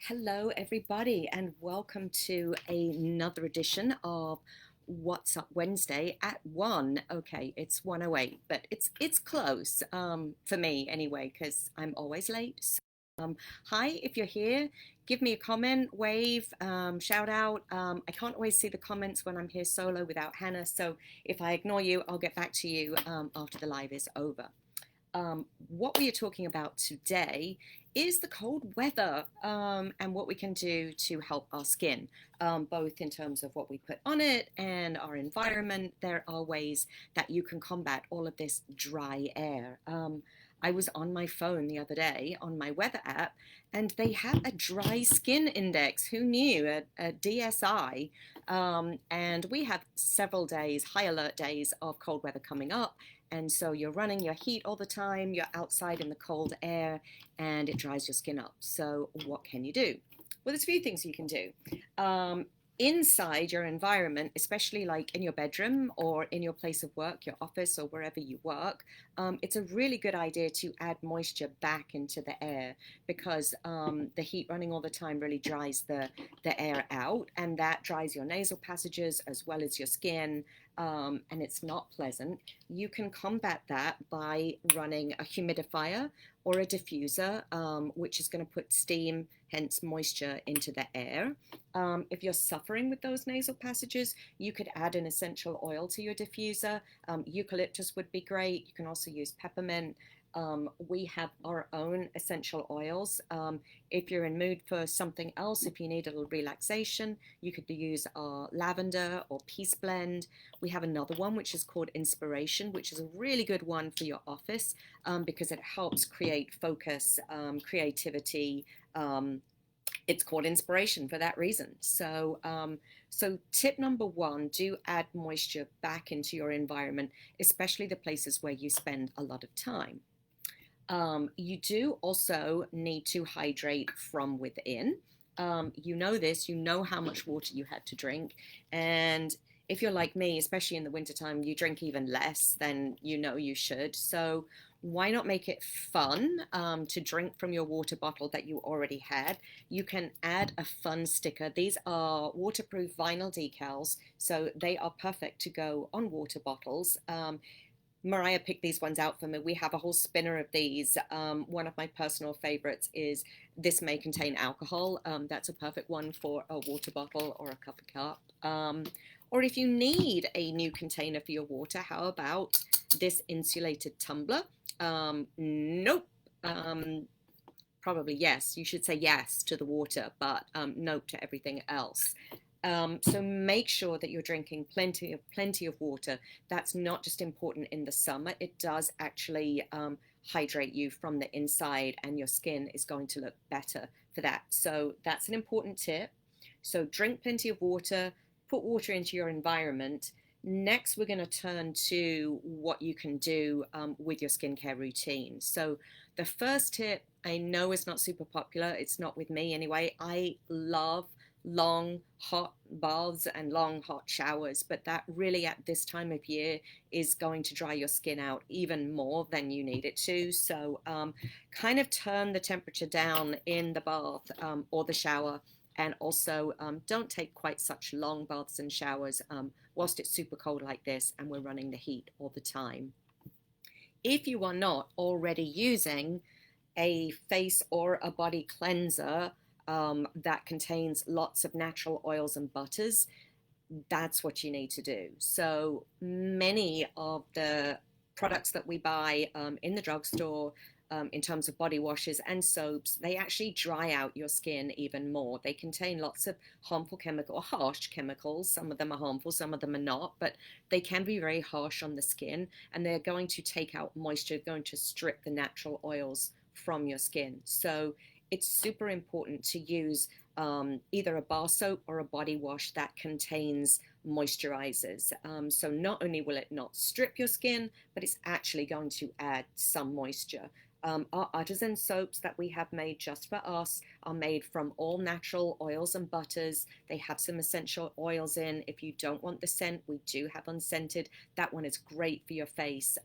Hello, everybody, and welcome to another edition of What's Up Wednesday at 1. Okay, it's 1:08, but it's close for me anyway, because I'm always late. Hi, if you're here, give me a comment, wave, shout out. I can't always see the comments when I'm here solo without Hannah, so if I ignore you, I'll get back to you after the live is over. What we are talking about today is the cold weather and what we can do to help our skin, both in terms of what we put on it and our environment. There are ways that you can combat all of this dry air. I was on my phone the other day on my weather app, and they have a dry skin index. Who knew? A DSI. And we have several days, high alert days of cold weather coming up. And so you're running your heat all the time, you're outside in the cold air, and it dries your skin up. So what can you do? Well, there's a few things you can do. Inside your environment, especially like in your bedroom or in your place of work, your office or wherever you work, it's a really good idea to add moisture back into the air because the heat running all the time really dries the air out, and that dries your nasal passages as well as your skin, and it's not pleasant. You can combat that by running a humidifier or a diffuser, which is going to put steam, hence moisture, into the air. If you're suffering with those nasal passages, you could add an essential oil to your diffuser. Eucalyptus would be great. You can also use peppermint. We have our own essential oils. If you're in mood for something else, if you need a little relaxation, you could use our lavender or peace blend. We have another one which is called Inspiration, which is a really good one for your office because it helps create focus, creativity. It's called Inspiration for that reason. So tip number one, do add moisture back into your environment, especially the places where you spend a lot of time. You do also need to hydrate from within. You know this, you know how much water you had to drink. And if you're like me, especially in the wintertime, you drink even less than you know you should. So why not make it fun to drink from your water bottle that you already had? You can add a fun sticker. These are waterproof vinyl decals, so they are perfect to go on water bottles. Mariah picked these ones out for me. We have a whole spinner of these. One of my personal favorites is This May Contain Alcohol. That's a perfect one for a water bottle or a cup of cup. Or if you need a new container for your water, how about this insulated tumbler? Nope. Probably yes. You should say yes to the water, but nope to everything else. So make sure that you're drinking plenty of water. That's not just important in the summer. It does actually hydrate you from the inside, and your skin is going to look better for that. So that's an important tip. So drink plenty of water, put water into your environment. Next, we're going to turn to what you can do with your skincare routine. So the first tip, I know is not super popular. It's not with me anyway. I love long hot baths and long hot showers, but that really at this time of year is going to dry your skin out even more than you need it to. So kind of turn the temperature down in the bath or the shower, and also don't take quite such long baths and showers whilst it's super cold like this and we're running the heat all the time. If you are not already using a face or a body cleanser that contains lots of natural oils and butters, that's what you need to do. So many of the products that we buy in the drugstore, in terms of body washes and soaps, they actually dry out your skin even more. They contain lots of harmful or harsh chemicals. Some of them are harmful, some of them are not, but they can be very harsh on the skin, and they're going to take out moisture, going to strip the natural oils from your skin. So it's super important to use either a bar soap or a body wash that contains moisturizers. So not only will it not strip your skin, but it's actually going to add some moisture. Our artisan soaps that we have made just for us are made from all natural oils and butters. They have some essential oils in. If you don't want the scent, we do have unscented. That one is great for your face.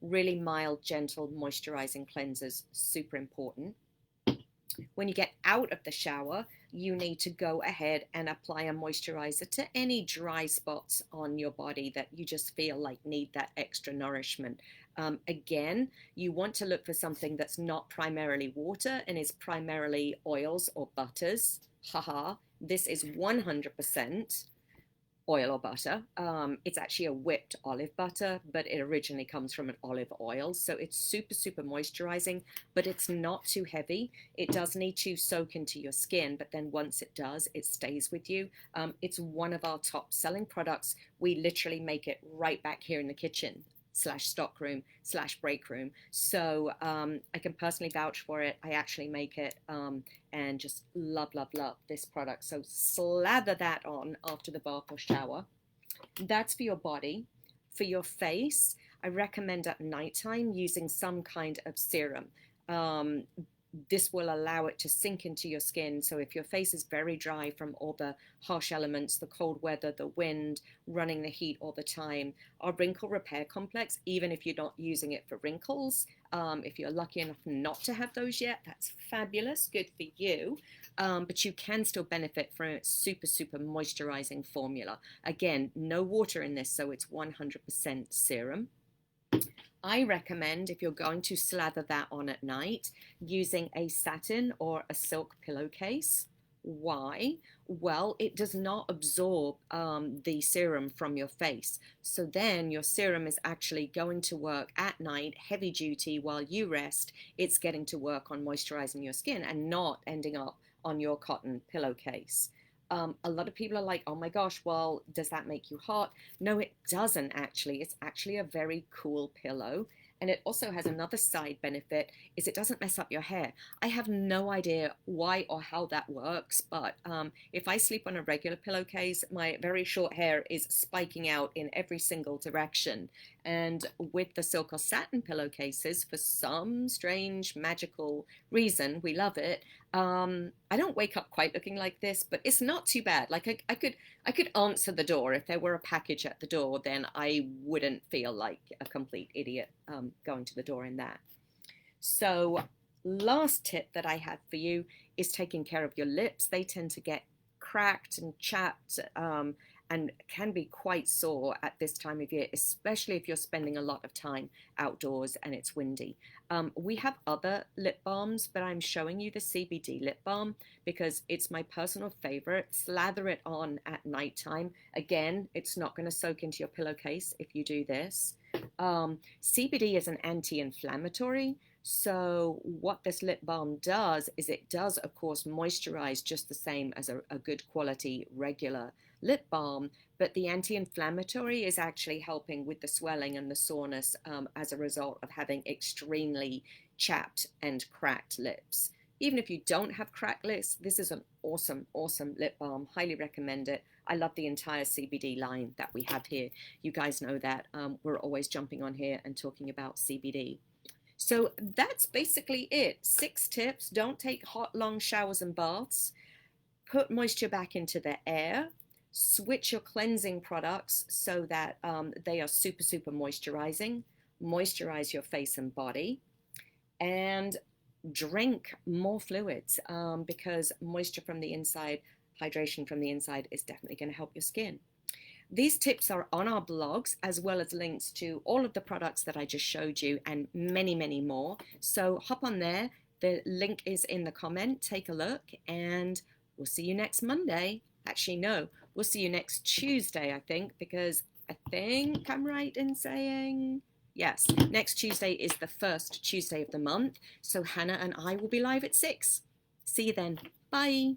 Really mild, gentle, moisturizing cleansers, super important. When you get out of the shower, you need to go ahead and apply a moisturizer to any dry spots on your body that you just feel like need that extra nourishment. Again, you want to look for something that's not primarily water and is primarily oils or butters. Haha, this is 100% oil or butter. It's actually a whipped olive butter, but it originally comes from an olive oil. So it's super, super moisturizing, but it's not too heavy. It does need to soak into your skin, but then once it does, it stays with you. It's one of our top selling products. We literally make it right back here in the kitchen slash stockroom slash break room. So I can personally vouch for it. I actually make it and just love, love, love this product. So slather that on after the bath or shower. That's for your body. For your face, I recommend at nighttime using some kind of serum. This will allow it to sink into your skin. So if your face is very dry from all the harsh elements, the cold weather, the wind, running the heat all the time, our wrinkle repair complex, even if you're not using it for wrinkles, if you're lucky enough not to have those yet, that's fabulous, good for you. But you can still benefit from its super, super moisturizing formula. Again, no water in this, so it's 100% serum. I recommend, if you're going to slather that on at night, using a satin or a silk pillowcase. Why? Well, it does not absorb the serum from your face. So then your serum is actually going to work at night, heavy duty, while you rest. It's getting to work on moisturizing your skin and not ending up on your cotton pillowcase. A lot of people are like, oh my gosh, well, does that make you hot? No, it doesn't actually. It's actually a very cool pillow. And it also has another side benefit is it doesn't mess up your hair. I have no idea why or how that works, but if I sleep on a regular pillowcase, my very short hair is spiking out in every single direction. And with the silk or satin pillowcases, for some strange magical reason, we love it. I don't wake up quite looking like this, but it's not too bad. Like I could answer the door if there were a package at the door, then I wouldn't feel like a complete idiot going to the door in that. So last tip that I have for you is taking care of your lips. They tend to get cracked and chapped and can be quite sore at this time of year, especially if you're spending a lot of time outdoors and it's windy. We have other lip balms, but I'm showing you the CBD Lip Balm because it's my personal favorite. Slather it on at nighttime. Again, it's not going to soak into your pillowcase if you do this. CBD is an anti-inflammatory. So what this lip balm does is it does, of course, moisturize just the same as a good quality regular lip balm, but the anti-inflammatory is actually helping with the swelling and the soreness as a result of having extremely chapped and cracked lips. Even if you don't have cracked lips, this is an awesome, awesome lip balm. Highly recommend it. I love the entire CBD line that we have here. You guys know that we're always jumping on here and talking about CBD. So that's basically it. 6 tips. Don't take hot, long showers and baths. Put moisture back into the air. Switch your cleansing products so that they are super, super moisturizing. Moisturize your face and body. And drink more fluids because moisture from the inside, hydration from the inside is definitely going to help your skin. These tips are on our blogs, as well as links to all of the products that I just showed you and many, many more. So hop on there. The link is in the comment. Take a look and we'll see you next Monday. Actually, no, we'll see you next Tuesday, I think, because I think I'm right in saying, yes, next Tuesday is the first Tuesday of the month. So Hannah and I will be live at 6. See you then. Bye.